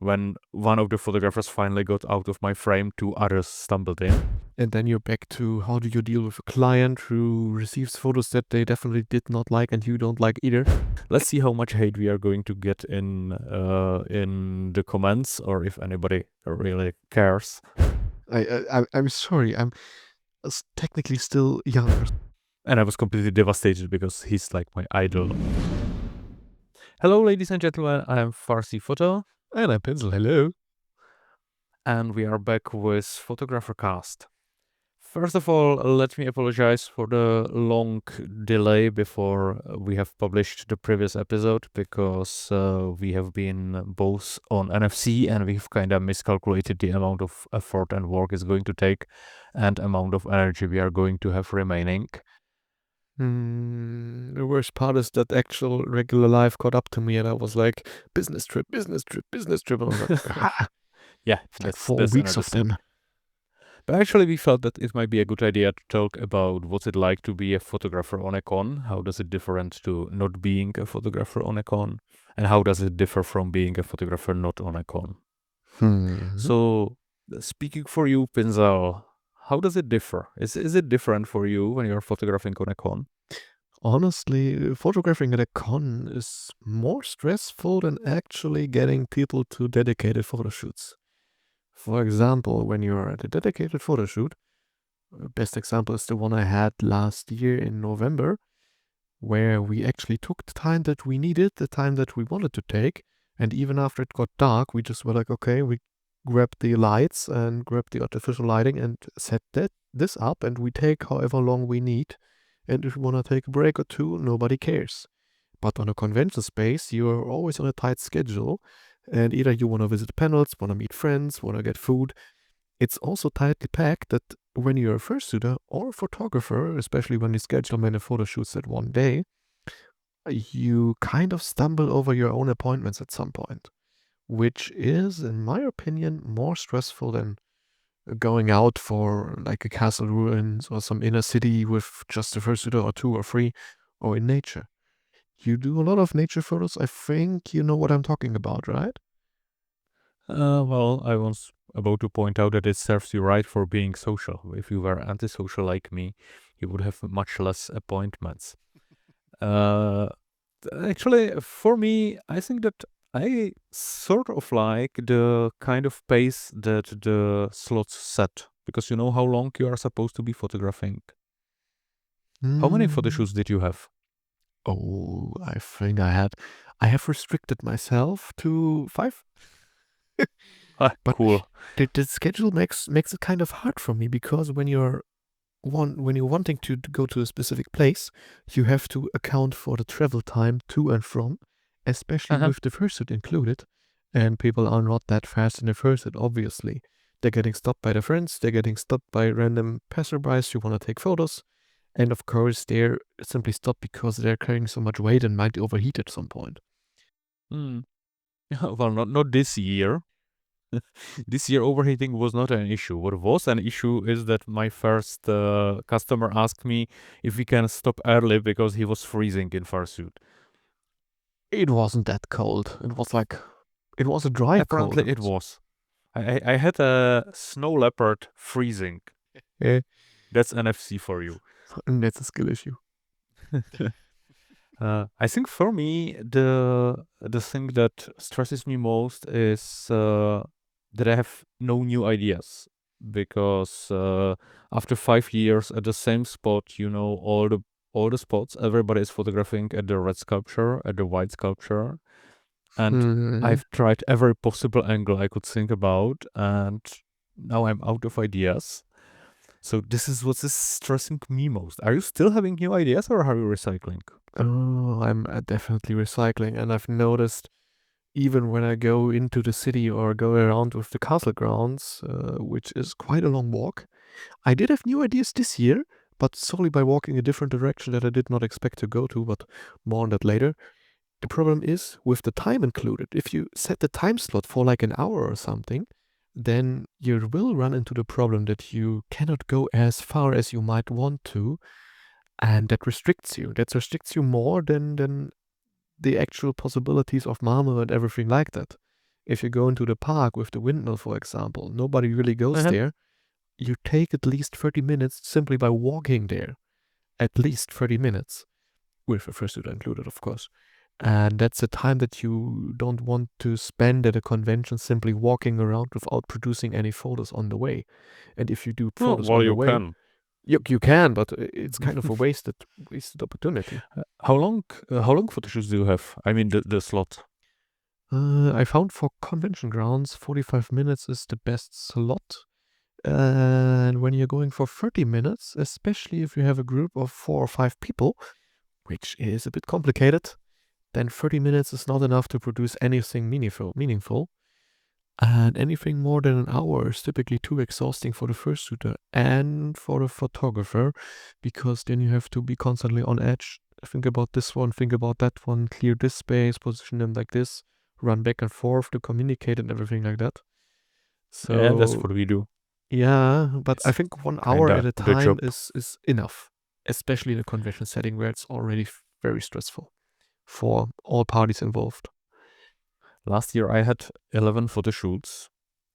when one of the photographers finally got out of my frame, two others stumbled in. And then you're back to how do you deal with a client who receives photos that they definitely did not like and you don't like either. Let's see how much hate we are going to get in the comments, or if anybody really cares. I'm sorry, I'm technically still younger. And I was completely devastated because he's like my idol. Hello, ladies and gentlemen, I am Farsi Photo. And I'm Pencil, hello. And we are back with Photographer Cast. First of all, let me apologize for the long delay before we have published the previous episode, because we have been both on NFC and we've kind of miscalculated the amount of effort and work it's going to take and amount of energy we are going to have remaining. The worst part is that actual regular life caught up to me and I was like, business trip. And I was like, yeah, like 4 weeks of them. But actually, we felt that it might be a good idea to talk about what's it like to be a photographer on a con, how does it different to not being a photographer on a con, and how does it differ from being a photographer not on a con. So, speaking for you, Pinzal, how does it differ? Is it different for you when you're photographing on a con? Honestly, photographing at a con is more stressful than actually getting people to dedicated photo shoots. For example, when you're at a dedicated photo shoot, best example is the one I had last year in November, where we actually took the time that we needed, the time that we wanted to take, and even after it got dark, we just were like, okay, we grabbed the lights and grabbed the artificial lighting and set this up, and we take however long we need. And if you want to take a break or two, nobody cares. But on a convention space, you're always on a tight schedule, and either you want to visit panels, want to meet friends, want to get food. It's also tightly packed that when you're a fursuiter or a photographer, especially when you schedule many photo shoots at one day, you kind of stumble over your own appointments at some point, which is, in my opinion, more stressful than going out for like a castle ruins or some inner city with just a fursuiter or two or three, or in nature. You do a lot of nature photos. I think you know what I'm talking about, right? Well, I was about to point out that it serves you right for being social. If you were antisocial like me, you would have much less appointments. Actually, for me, I think that I sort of like the kind of pace that the slots set, because you know how long you are supposed to be photographing. How many photo shoots did you have? Oh, I think I have restricted myself to 5. But Cool. the schedule makes it kind of hard for me, because when you're wanting to go to a specific place, you have to account for the travel time to and from, especially with the fursuit included. And people are not that fast in the fursuit, obviously. They're getting stopped by their friends, they're getting stopped by random passerbys who want to take photos. And of course, they're simply stopped because they're carrying so much weight and might overheat at some point. Well, not this year. This year overheating was not an issue. What was an issue is that my first customer asked me if we can stop early because he was freezing in fursuit. It wasn't that cold. It was a dry cold. Apparently it was. I had a snow leopard freezing. Yeah. That's NFC for you. And that's a skill issue. I think for me, the thing that stresses me most is that I have no new ideas, because after 5 years at the same spot, you know, all the spots, everybody is photographing at the red sculpture, at the white sculpture, and I've tried every possible angle I could think about, and now I'm out of ideas. So this is what is stressing me most. Are you still having new ideas, or are you recycling? Oh, I'm definitely recycling, and I've noticed even when I go into the city or go around with the castle grounds, which is quite a long walk, I did have new ideas this year, but solely by walking a different direction that I did not expect to go to, but more on that later. The problem is with the time included. If you set the time slot for like an hour or something, then you will run into the problem that you cannot go as far as you might want to, and that restricts you. That restricts you more than the actual possibilities of Marvel and everything like that. If you go into the park with the windmill, for example, nobody really goes Uh-huh. there. You take at least 30 minutes simply by walking there. At least 30 minutes, with a fursuit included, of course. And that's a time that you don't want to spend at a convention simply walking around without producing any photos on the way. And if you do Oh, photos well, on the you way, can. you can, but it's kind of a wasted opportunity. How long photoshoots do you have? I mean, the slot. I found for convention grounds, 45 minutes is the best slot. And when you're going for 30 minutes, especially if you have a group of 4 or 5 people, which is a bit complicated, then 30 minutes is not enough to produce anything meaningful. And anything more than an hour is typically too exhausting for the fursuiter and for the photographer, because then you have to be constantly on edge. Think about this one, think about that one, clear this space, position them like this, run back and forth to communicate and everything like that. Yeah, that's So what we do. yeah, but I It's think 1 hour at kinda a the time job. is enough, especially in a convention setting where it's already very stressful for all parties involved. Last year I had 11 photo shoots,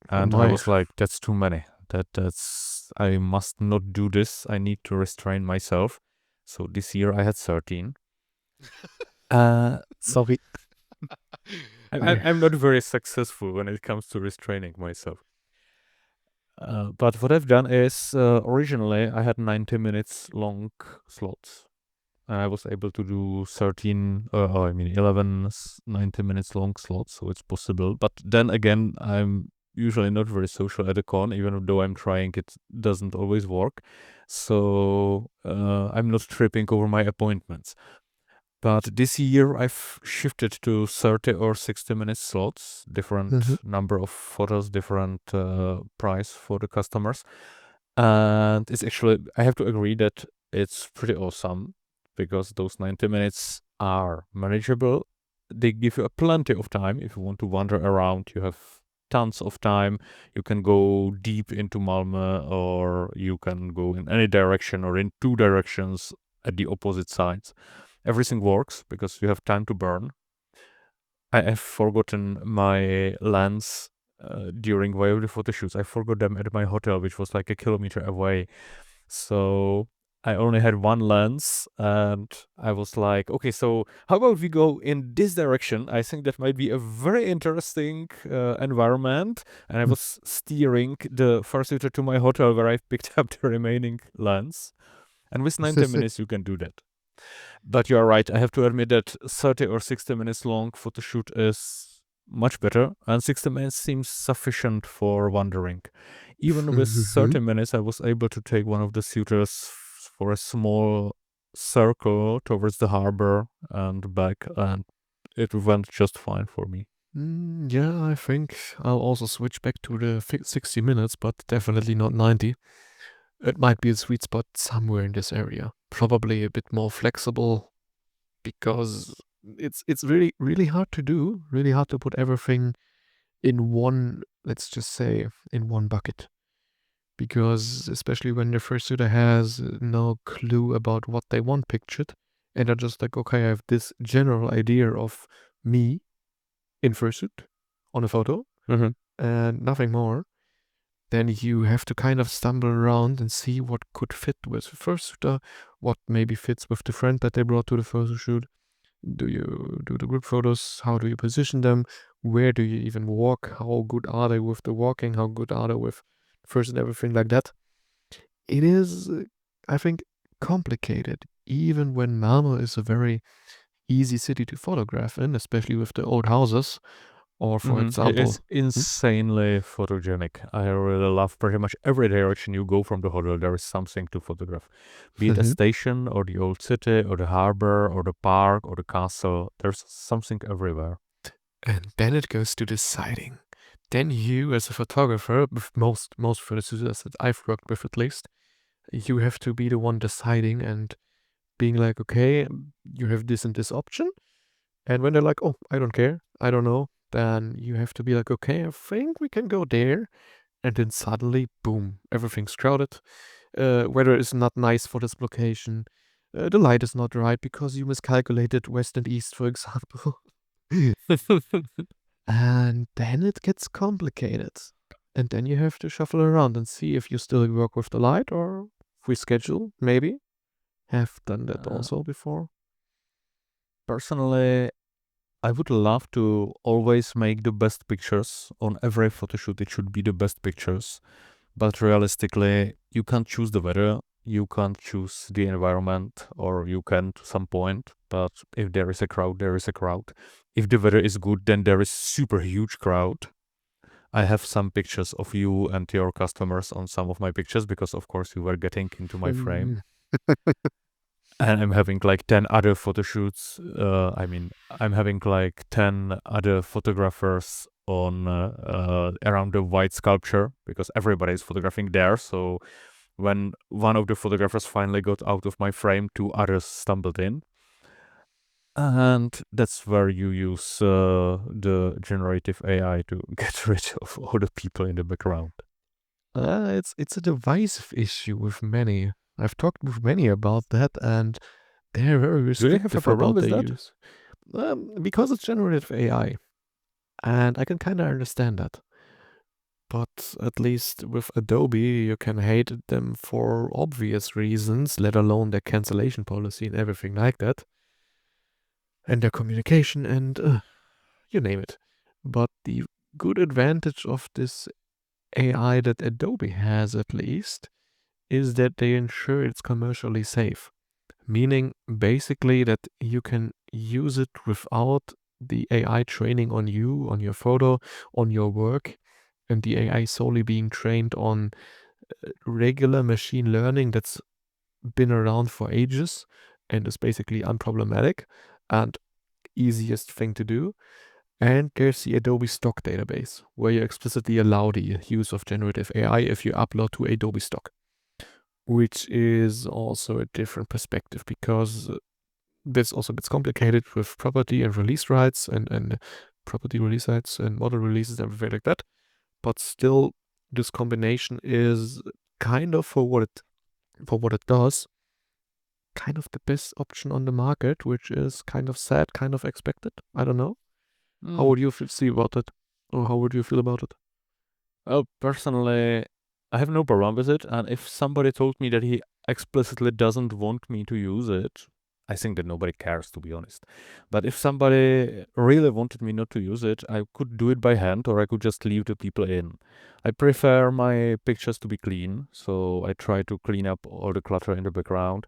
Oh and I my. was like, that's too many. That's I must not do this. I need to restrain myself. So this year I had 13. Sorry, I I'm not very successful when it comes to restraining myself. But what I've done is originally I had 90 minutes long slots. And I was able to do 13, I mean 11 90 minutes long slots, so it's possible. But then again, I'm usually not very social at a con, even though I'm trying, it doesn't always work. So I'm not tripping over my appointments. But this year I've shifted to 30 or 60 minutes slots, Mhm. different number of photos, different price for the customers. And it's actually, I have to agree that it's pretty awesome because those 90 minutes are manageable. They give you a plenty of time if you want to wander around. You have tons of time. You can go deep into Malmö, or you can go in any direction or in two directions at the opposite sides. Everything works because you have time to burn. I have forgotten my lens during one of the photo shoots. I forgot them at my hotel, which was like a kilometer away. So I only had one lens, and I was like, okay, so how about we go in this direction? I think that might be a very interesting environment. And I was steering the fursuiter to my hotel where I picked up the remaining lens. And with 90 minutes, you can do that. But you are right. I have to admit that 30 or 60 minutes long photo shoot is much better, and 60 minutes seems sufficient for wandering. Even with Mhm. 30 minutes, I was able to take one of the suitors for a small circle towards the harbor and back, and it went just fine for me. Yeah, I think I'll also switch back to the 60 minutes, but definitely not 90. It might be a sweet spot somewhere in this area. Probably a bit more flexible because it's really hard to do, really hard to put everything in one, let's just say, in one bucket. Because especially when the fursuiter has no clue about what they want pictured, and they're just like, okay, I have this general idea of me in fursuit on a photo Mm-hmm. and nothing more, then you have to kind of stumble around and see what could fit with the fursuiter, what maybe fits with the friend that they brought to the photo shoot. Do you do the group photos? How do you position them? Where do you even walk? How good are they with the walking? How good are they with first and everything like that? It is, I think, complicated, even when Malmo is a very easy city to photograph in, especially with the old houses. Or, for It is example, hmm? insanely photogenic. I really love pretty much every direction you go from the hotel. There is something to photograph, be it a station or the old city or the harbor or the park or the castle. There's something everywhere. And then it goes to deciding. Then you, as a photographer, with most photographers that I've worked with at least, you have to be the one deciding and being like, okay, you have this and this option. And when they're like, oh, I don't care, I don't know, then you have to be like, okay, I think we can go there. And then suddenly, boom, everything's crowded. Weather is not nice for this location. The light is not right because you miscalculated west and east, for example. And then it gets complicated. And then you have to shuffle around and see if you still work with the light or reschedule, maybe. Have done that Uh, also before. Personally, I would love to always make the best pictures on every photo shoot. It should be the best pictures. But realistically, you can't choose the weather, you can't choose the environment, or you can to some point. But if there is a crowd, there is a crowd. If the weather is good, then there is super huge crowd. I have some pictures of you and your customers on some of my pictures because, of course, you were getting into my frame. Mm. And I'm having like 10 other photo shoots. I'm having like 10 other photographers on around the white sculpture because everybody is photographing there. So when one of the photographers finally got out of my frame, two others stumbled in. And that's where you use the generative AI to get rid of all the people in the background. It's a divisive issue with many. I've talked with many about that, and they're very Do they have a restrictive problem about with their that? use. Because it's generative AI, and I can kind of understand that. But at least with Adobe, you can hate them for obvious reasons, let alone their cancellation policy and everything like that, and their communication, and you name it. But the good advantage of this AI that Adobe has, at least, is that they ensure it's commercially safe. Meaning, basically, that you can use it without the AI training on you, on your photo, on your work, and the AI solely being trained on regular machine learning that's been around for ages and is basically unproblematic and easiest thing to do. And there's the Adobe stock database, where you explicitly allow the use of generative AI if you upload to Adobe stock, which is also a different perspective because this also gets complicated with property and release rights and property release rights and model releases and everything like that. But still, this combination is kind of for what it does, kind of the best option on the market, which is kind of sad, kind of expected. I don't know. How Mm. would you see about it? Or how would you feel about it? Well, personally, I have no problem with it. And if somebody told me that he explicitly doesn't want me to use it, I think that nobody cares, to be honest. But if somebody really wanted me not to use it, I could do it by hand or I could just leave the people in. I prefer my pictures to be clean, so I try to clean up all the clutter in the background.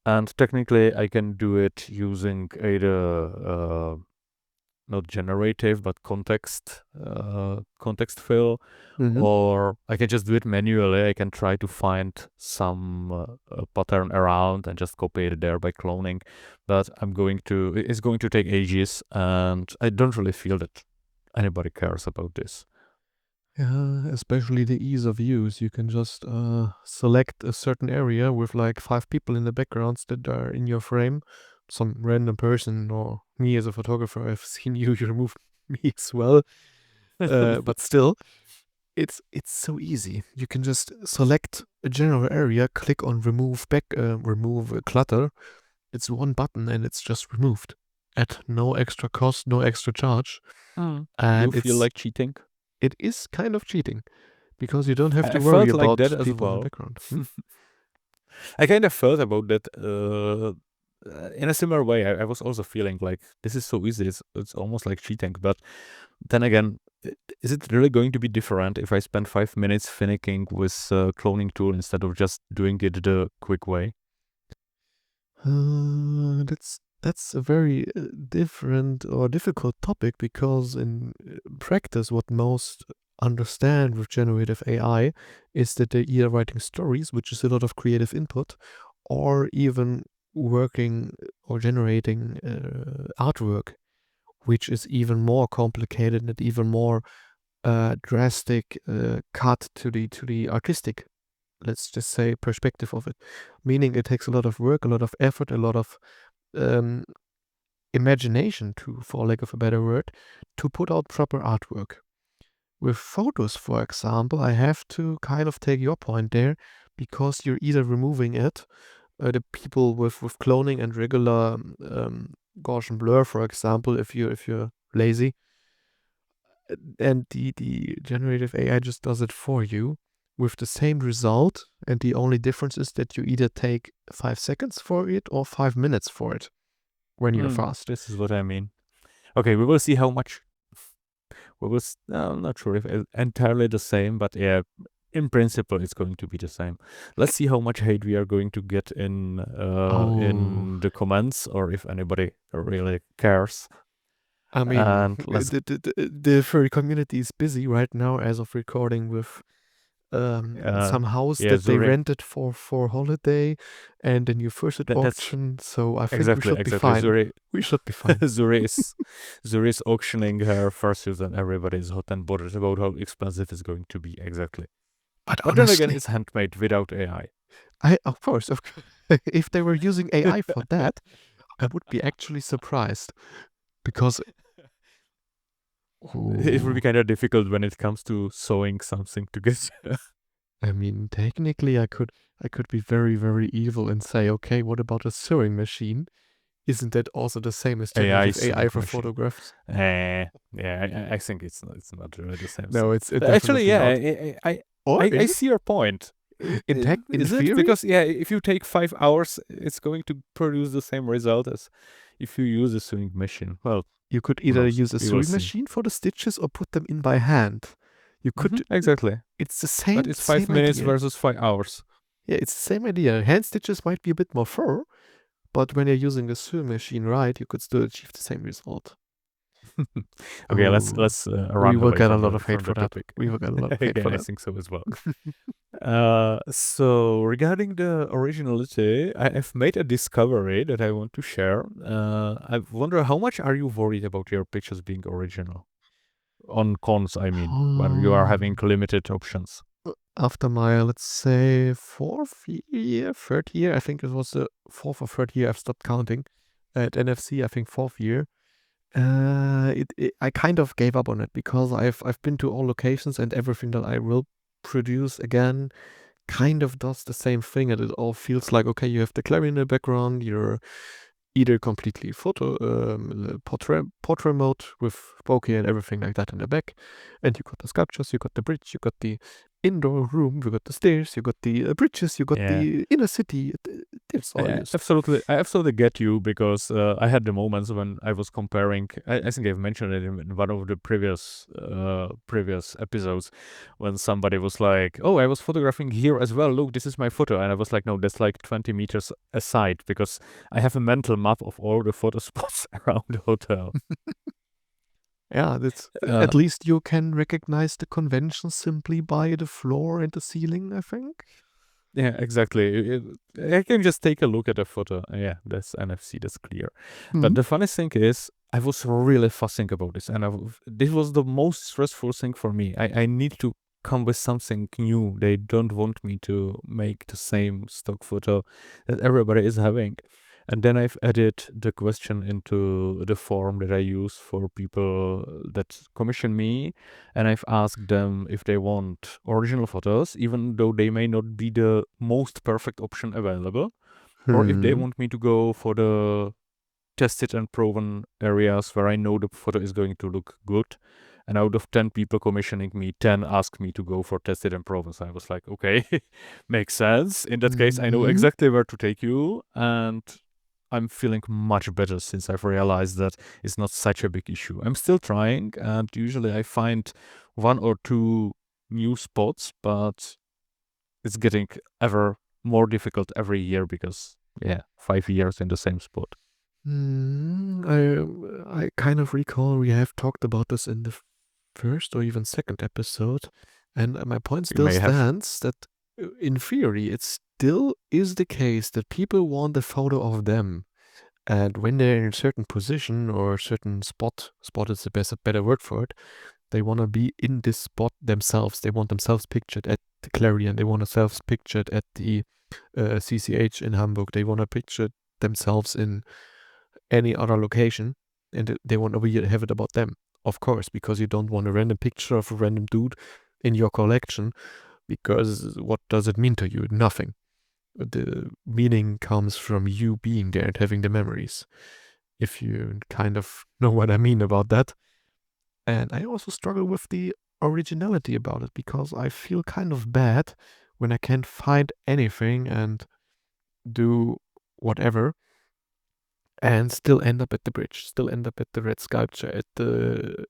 And technically, I can do it using either not generative, but context fill, Mm-hmm. or I can just do it manually. I can try to find some pattern around and just copy it there by cloning. But it's going to take ages, and I don't really feel that anybody cares about this. Yeah, especially the ease of use. You can just select a certain area with like 5 people in the backgrounds that are in your frame. Some random person or me as a photographer, I've seen you remove me as well. But still, it's so easy. You can just select a general area, click on remove clutter. It's one button and it's just removed at no extra cost, no extra charge, Mm. You and feel like cheating? it is kind of cheating because you don't have I to worry felt like about that as people in the well. background. I kind of felt about that in a similar way. I was also feeling like this is so easy. It's almost like cheating. But then again, is it really going to be different if I spend 5 minutes finicking with a cloning tool instead of just doing it the quick way? That's a very different or difficult topic because in practice, what most understand with generative AI is that they're either writing stories, which is a lot of creative input, or even working or generating artwork, which is even more complicated and even more drastic cut to the artistic, let's just say, perspective of it. Meaning it takes a lot of work, a lot of effort, a lot of um, imagination, to, for lack of a better word, to put out proper artwork. With photos, for example, I have to kind of take your point there because you're either removing it, the people with cloning and regular Gaussian blur, for example, if you're lazy, and the generative AI just does it for you with the same result, and the only difference is that you either take 5 seconds for it or 5 minutes for it when you're fast. This is what I mean. Okay, we will see how much. I'm not sure if it's entirely the same, but yeah, in principle, it's going to be the same. Let's see how much hate we are going to get in the comments, or if anybody really cares. I mean, And let's the furry community is busy right now as of recording with some house that they Zuri, rented for holiday and a new fursuit that's auction. So I think we should be exactly. fine. We should be fine. Zuri is auctioning her fursuits, and everybody is hot and bothered about how expensive it's going to be. Exactly. But But honestly, then again, it's handmade without AI. Of course, if they were using AI for that, I would be actually surprised, because it would be kind of difficult when it comes to sewing something together. I mean, technically, I could be very, very evil and say, okay, what about a sewing machine? Isn't that also the same as generative AI for machine. photographs? Yeah, I think it's not really the same. No, it's actually, definitely yeah. not. I see your point. In It? theory, Because yeah, if you take 5 hours, it's going to produce the same result as if you use a sewing machine. Well, you could either use a sewing machine for the stitches or put them in by hand. You could exactly. It's the same. But it's 5 minutes idea. versus 5 hours. Yeah, it's the same idea. Hand stitches might be a bit more fur, but when you're using a sewing machine right, you could still achieve the same result. Okay, let's run we will away get a from lot the, of hate from for the that. topic. We will get a lot of hate for I that. think so as well. So regarding the originality, I've made a discovery that I want to share. I wonder, how much are you worried about your pictures being original? On cons, I mean, when you are having limited options. After my, let's say, third year, I think it was the fourth or third year I've stopped counting. At NFC, I think fourth year. I kind of gave up on it, because I've been to all locations, and everything that I will produce again kind of does the same thing, and it all feels like, okay, you have the clarion in the background, you're either completely portrait mode with bokeh and everything like that in the back, and you got the sculptures, you got the bridge, you got the indoor room, you got the stairs, you got the bridges, you got the inner city. That's all used. I absolutely get you, because I had the moments when I was comparing. I think I've mentioned it in one of the previous episodes, when somebody was like, "Oh, I was photographing here as well. Look, this is my photo," and I was like, "No, that's like 20 meters aside, because I have a mental map of all the photo spots around the hotel." Yeah, that's at least you can recognize the convention simply by the floor and the ceiling, I think. Yeah, exactly. I can just take a look at a photo. Yeah, that's NFC, that's clear. But the funny thing is, I was really fussing about this, and this was the most stressful thing for me. I need to come with something new. They don't want me to make the same stock photo that everybody is having. And then I've added the question into the form that I use for people that commission me. And I've asked them if they want original photos, even though they may not be the most perfect option available, or if they want me to go for the tested and proven areas where I know the photo is going to look good. And out of 10 people commissioning me, 10 asked me to go for tested and proven. So I was like, okay, makes sense. In that case, I know exactly where to take you. And I'm feeling much better since I've realized that it's not such a big issue. I'm still trying, and usually I find 1 or 2 new spots, but it's getting ever more difficult every year, because 5 years in the same spot. I kind of recall we have talked about this in the first or even second episode, and my point still stands that in theory it still is the case that people want a photo of them, and when they're in a certain position or a certain spot is the better word for it, they want to be in this spot themselves. They want themselves pictured at the Clarion, they want themselves pictured at the CCH in Hamburg, they want to picture themselves in any other location, and they want to have it about them, of course, because you don't want a random picture of a random dude in your collection, because what does it mean to you? Nothing. The meaning comes from you being there and having the memories, if you kind of know what I mean about that. And I also struggle with the originality about it because I feel kind of bad when I can't find anything and do whatever and still end up at the bridge, still end up at the red sculpture, at the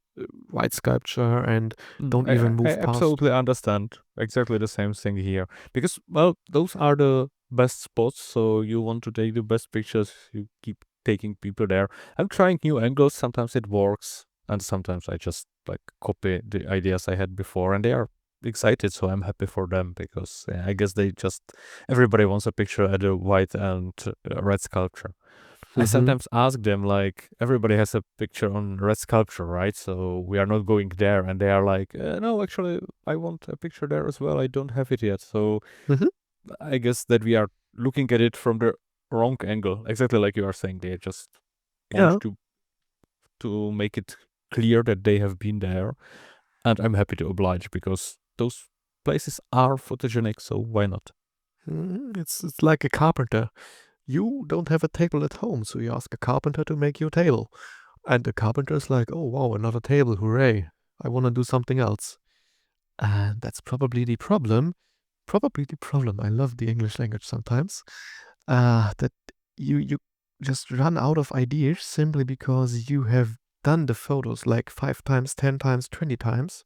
white sculpture, and don't even I move past. absolutely understand exactly the same thing here because, well, those are the best spots. So you want to take the best pictures, you keep taking people there. I'm trying new angles. Sometimes it works, and sometimes I just like copy the ideas I had before, and they are excited. So I'm happy for them because I guess they just everybody wants a picture at a white and red sculpture. I Mm-hmm. sometimes ask them, like, everybody has a picture on red sculpture, right? So we are not going there. And they are like, no, actually, I want a picture there as well. I don't have it yet. So Mm-hmm. I guess that we are looking at it from the wrong angle, exactly like you are saying. They just want Yeah. to make it clear that they have been there. And I'm happy to oblige because those places are photogenic. So why not? It's like a carpenter. You don't have a table at home, so you ask a carpenter to make you a table. And the carpenter's like, oh wow, another table, hooray. I want to do something else. And that's probably the problem. Probably the problem. I love the English language sometimes. That you just run out of ideas simply because you have done the photos like 5 times, 10 times, 20 times,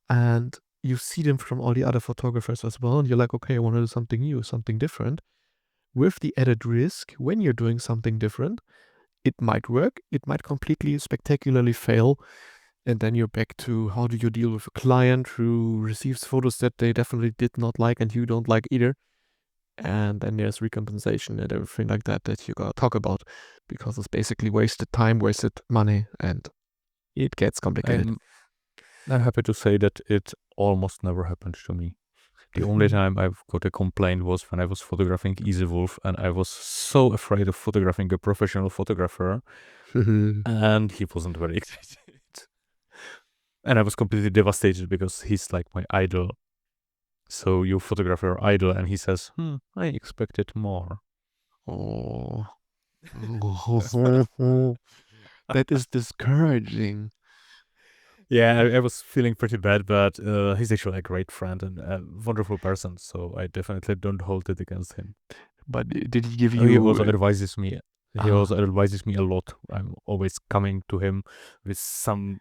and you see them from all the other photographers as well, and you're like, okay, I want to do something new, something different. With the added risk, when you're doing something different, it might work, it might completely spectacularly fail, and then you're back to how do you deal with a client who receives photos that they definitely did not like and you don't like either. And then there's recompensation and everything like that you gotta talk about because it's basically wasted time, wasted money, and it gets complicated. I'm, I'm happy to say that it almost never happened to me. The only time I've got a complaint was when I was photographing Easy Wolf, and I was so afraid of photographing a professional photographer, and he wasn't very excited. And I was completely devastated because he's like my idol. So you photograph your idol, and he says, I expected more. Oh. That is discouraging. Yeah, I was feeling pretty bad, but he's actually a great friend and a wonderful person, so I definitely don't hold it against him. But did he give He also you advises me. He ah also advises me a lot. I'm always coming to him with some,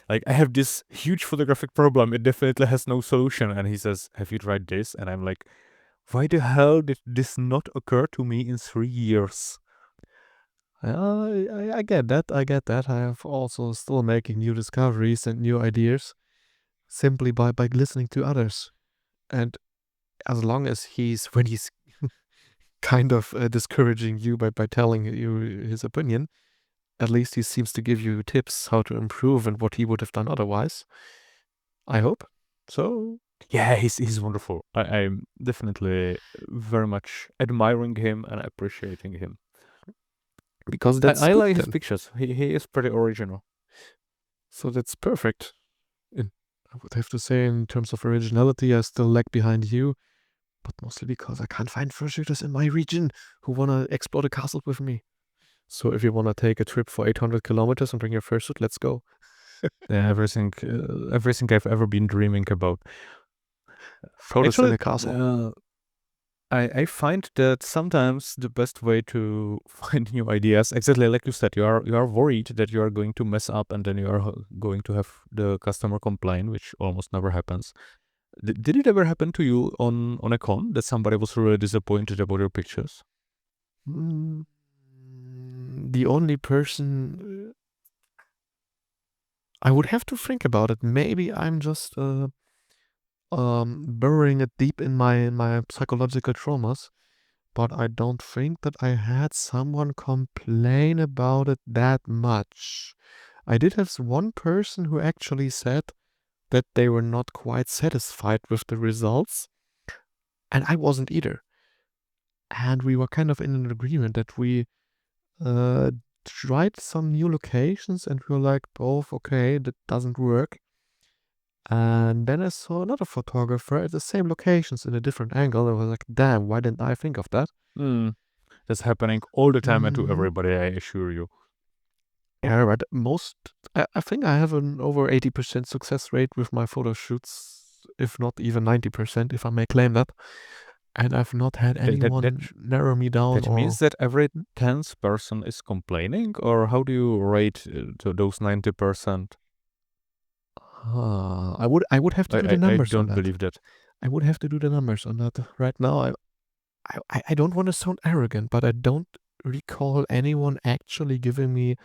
like, I have this huge photographic problem. It definitely has no solution. And he says, "Have you tried this?" And I'm like, "Why the hell did this not occur to me in 3 years?" I get that. I get that. I have also still making new discoveries and new ideas simply by listening to others. And as long as when he's kind of discouraging you by telling you his opinion, at least he seems to give you tips how to improve and what he would have done otherwise. I hope. So, Yeah, he's wonderful. I'm definitely very much admiring him and appreciating him. because that's I good like his then. pictures. He is pretty original. So that's perfect. And I would have to say, in terms of originality, I still lag behind you, but mostly because I can't find fursuiters in my region who want to explore the castle with me. So if you want to take a trip for 800 kilometers and bring your fursuit, let's go. Yeah, everything I've ever been dreaming about. Photos in Actually, a castle. I find that sometimes the best way to find new ideas, exactly like you said, you are worried that you are going to mess up, and then you are going to have the customer complain, which almost never happens. Did it ever happen to you on a con that somebody was really disappointed about your pictures? Mm, the only person I would have to think about it. Maybe I'm just burrowing it deep in my psychological traumas, but I don't think that I had someone complain about it that much. I did have one person who actually said that they were not quite satisfied with the results, and I wasn't either. And we were kind of in an agreement that we uh, tried some new locations, and we were like, both, okay, that doesn't work. And then I saw another photographer at the same locations in a different angle. I was like, damn, why didn't I think of that? Hmm. That's happening all the time and to Hmm. everybody, I assure you. Yeah, right. I think I have an over 80% success rate with my photo shoots, if not even 90%, if I may claim that. And I've not had That that that, anyone narrow me down that means or. that every 10th person is complaining, or how do you rate to those 90%? I would have to do the I numbers on don't that. believe that. I would have to do the numbers on that. Right now, I don't want to sound arrogant, but I don't recall anyone actually giving me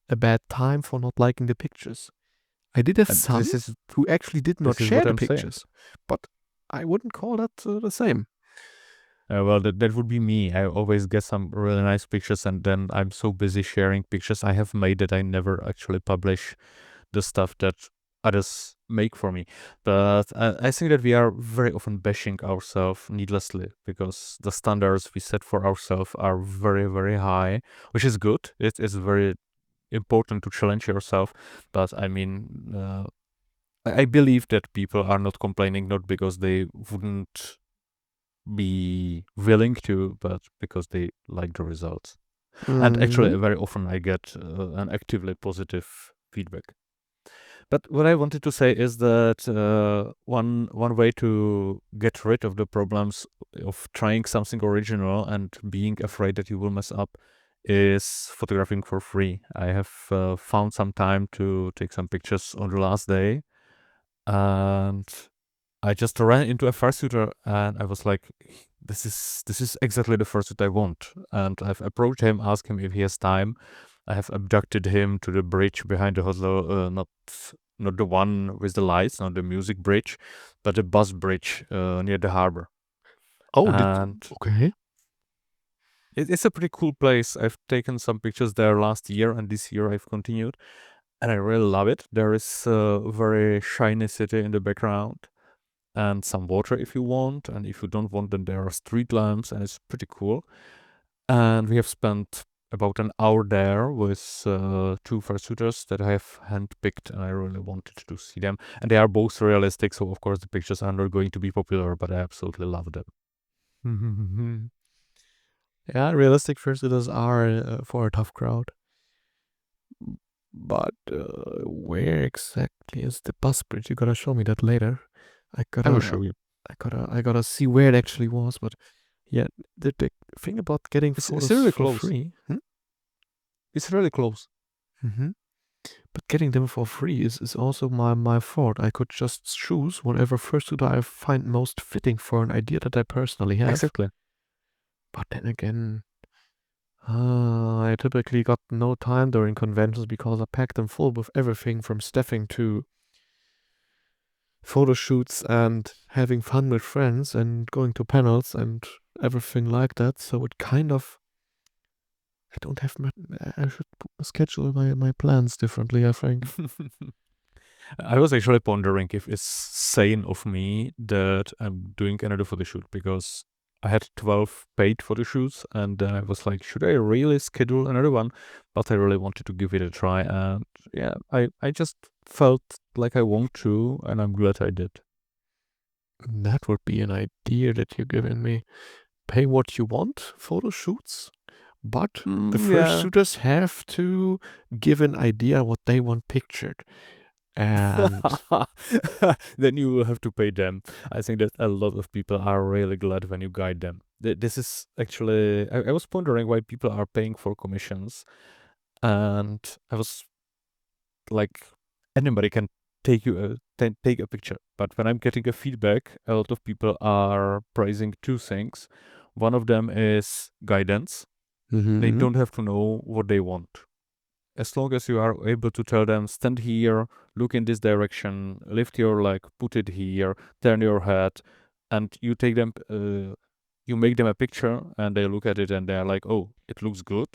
a bad time for not liking the pictures. I did have And some who actually did not this is share what the I'm saying. pictures, but I wouldn't call that the same. Well, that would be me. I always get some really nice pictures, and then I'm so busy sharing pictures I have made that I never actually publish the stuff that others make for me. But I think that we are very often bashing ourselves needlessly because the standards we set for ourselves are very, very high, which is good. It is very important to challenge yourself. But I mean, I believe that people are not complaining not because they wouldn't be willing to, but because they like the results. And actually, Mm-hmm. very often I get an actively positive feedback. But what I wanted to say is that one way to get rid of the problems of trying something original and being afraid that you will mess up is photographing for free. I have found some time to take some pictures on the last day, and I just ran into a fursuiter and I was like, this is exactly the fursuit I want. And I've approached him, asked him if he has time. I have abducted him to the bridge behind the hotel, not the one with the lights, not the music bridge, but the bus bridge near the harbor. Oh, And okay. it's a pretty cool place. I've taken some pictures there last year, and this year I've continued, and I really love it. There is a very shiny city in the background and some water if you want. And if you don't want, then there are street lamps, and it's pretty cool. And we have spent about an hour there with two fursuiters that I have handpicked, and I really wanted to see them. And they are both realistic, so of course the pictures are not going to be popular, but I absolutely love them. Yeah, realistic fursuiters are for a tough crowd. But where exactly is the bus bridge? You gotta show me that later. I I will gotta, show you. I gotta see where it actually was. But yeah, the thing about getting It's photos really for close. free. It's really close. Mm-hmm. But getting them for free is also my fault. I could just choose whatever fursuit I find most fitting for an idea that I personally have. Exactly. But then again, I typically got no time during conventions because I packed them full with everything from staffing to photo shoots and having fun with friends and going to panels and everything like that. So it kind of, I don't have my, I should schedule my plans differently, I think. I was actually pondering if it's sane of me that I'm doing another photo shoot because I had 12 paid photo shoots, and then I was like, should I really schedule another one? But I really wanted to give it a try, and yeah, I just felt like I want to, and I'm glad I did. That would be an idea that you're giving me. Pay what you want, photo shoots, but the first Yeah. shooters have to give an idea what they want pictured. And Then you will have to pay them. I think that a lot of people are really glad when you guide them. This is actually, I was pondering why people are paying for commissions, and I was like, anybody can take a picture, but when I'm getting a feedback, a lot of people are praising two things. One of them is guidance. They mm-hmm. don't have to know what they want. As long as you are able to tell them, stand here, look in this direction, lift your leg, put it here, turn your head, and you take them, you make them a picture, and they look at it and they're like, oh, it looks good,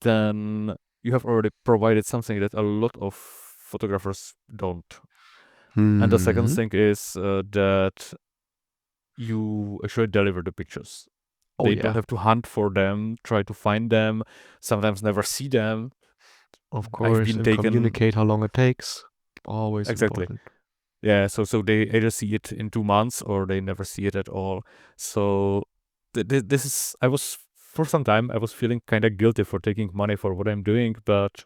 then you have already provided something that a lot of photographers don't. And the second Mm-hmm. thing is that you actually deliver the pictures. Oh They don't yeah, have to hunt for them, try to find them, sometimes never see them. of I've course, been and taken communicate how long it takes. Always exactly. important. Yeah, so they either see it in 2 months or they never see it at all. So this is, I was, for some time I was feeling kind of guilty for taking money for what I'm doing, but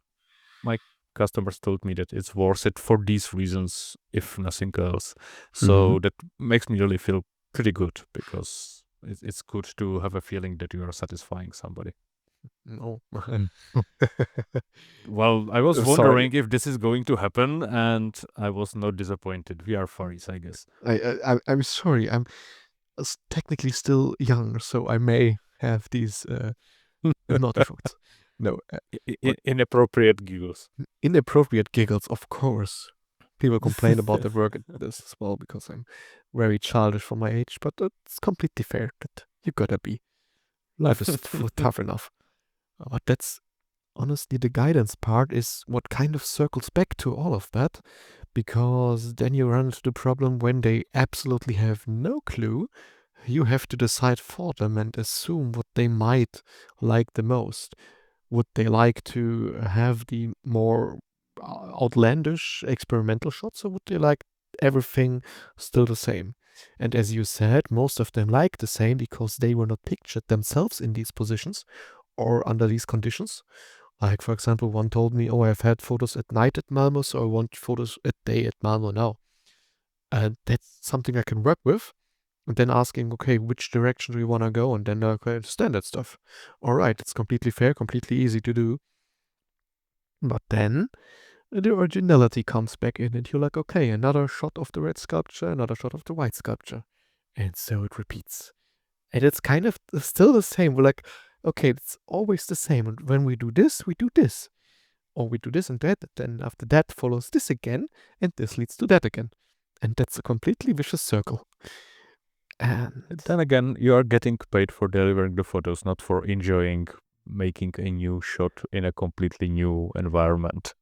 my customers told me that it's worth it for these reasons, if nothing else. Mhm. So that makes me really feel pretty good, because it's good to have a feeling that you are satisfying somebody. No. Well, I was Sorry. wondering if this is going to happen, and I was not disappointed. We are furries, I guess. I'm sorry. I'm technically still young, so I may have these naughty thoughts. No, but Inappropriate giggles. inappropriate giggles, of course. People complain about the work at this as well because I'm very childish for my age, but it's completely fair that you gotta be. Life is tough enough. But that's honestly the guidance part is what kind of circles back to all of that, because then you run into the problem when they absolutely have no clue. You have to decide for them and assume what they might like the most. Would they like to have the more outlandish experimental shots, or would they like everything still the same? And as you said, most of them like the same because they were not pictured themselves in these positions or under these conditions. Like, for example, one told me, oh, I've had photos at night at Malmo, so I want photos at day at Malmo now. And that's something I can work with. And then asking, okay, which direction do you want to go? And then I understand that stuff. All right, it's completely fair, completely easy to do. But then the originality comes back in, and you're like, okay, another shot of the red sculpture, another shot of the white sculpture. And so it repeats. And it's kind of still the same. We're like, okay, it's always the same. And when we do this, we do this. Or we do this and that. Then after that follows this again. And this leads to that again. And that's a completely vicious circle. And then again, you are getting paid for delivering the photos, not for enjoying making a new shot in a completely new environment.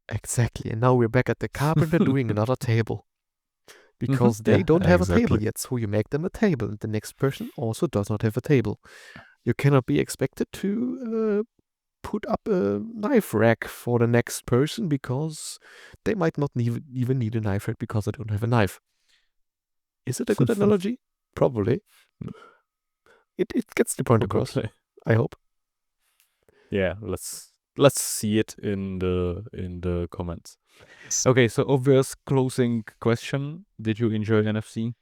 Exactly. And now we're back at the carpenter doing another table. Because they don't have a table yet, so you make them a table, and the next person also does not have a table. You cannot be expected to put up a knife rack for the next person because they might not even need a knife rack because they don't have a knife. Is it a good analogy? Probably. It gets the point across. I hope. Yeah, let's see it in the comments. Okay, so obvious closing question: did you enjoy NFC?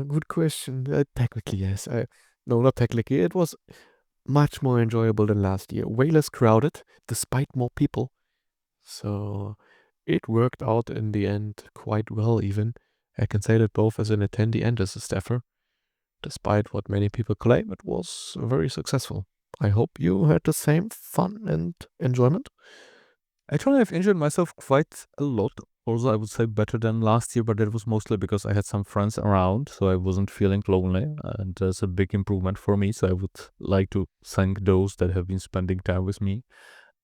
Good question. Technically, yes. No, not technically. It was much more enjoyable than last year. Way less crowded, despite more people. So it worked out in the end quite well, even. I can say that both as an attendee and as a staffer. Despite what many people claim, it was very successful. I hope you had the same fun and enjoyment. Actually, I've enjoyed myself quite a lot. Also, I would say better than last year, but that was mostly because I had some friends around, so I wasn't feeling lonely, and that's a big improvement for me. So I would like to thank those that have been spending time with me.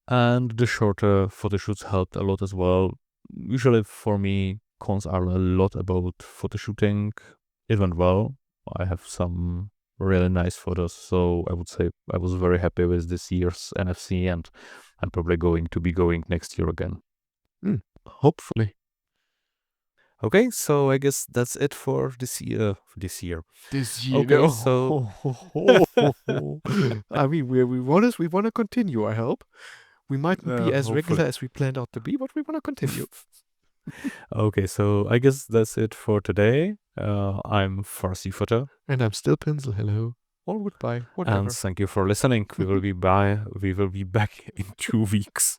And the shorter photo shoots helped a lot as well. Usually for me, cons are a lot about photo shooting. It went well. I have some really nice photos, so I would say I was very happy with this year's NFC, and I'm probably going to be going next year again. Hopefully. Okay, so I guess that's it for this year. Okay, so I mean, we want to continue. I hope we might not be as regular hopefully. as we planned out to be, but we want to continue. Okay, so I guess that's it for today. I'm Farsi Footer. And I'm still Pencil. Hello. Or goodbye. Whatever. And thank you for listening. We will be back in 2 weeks.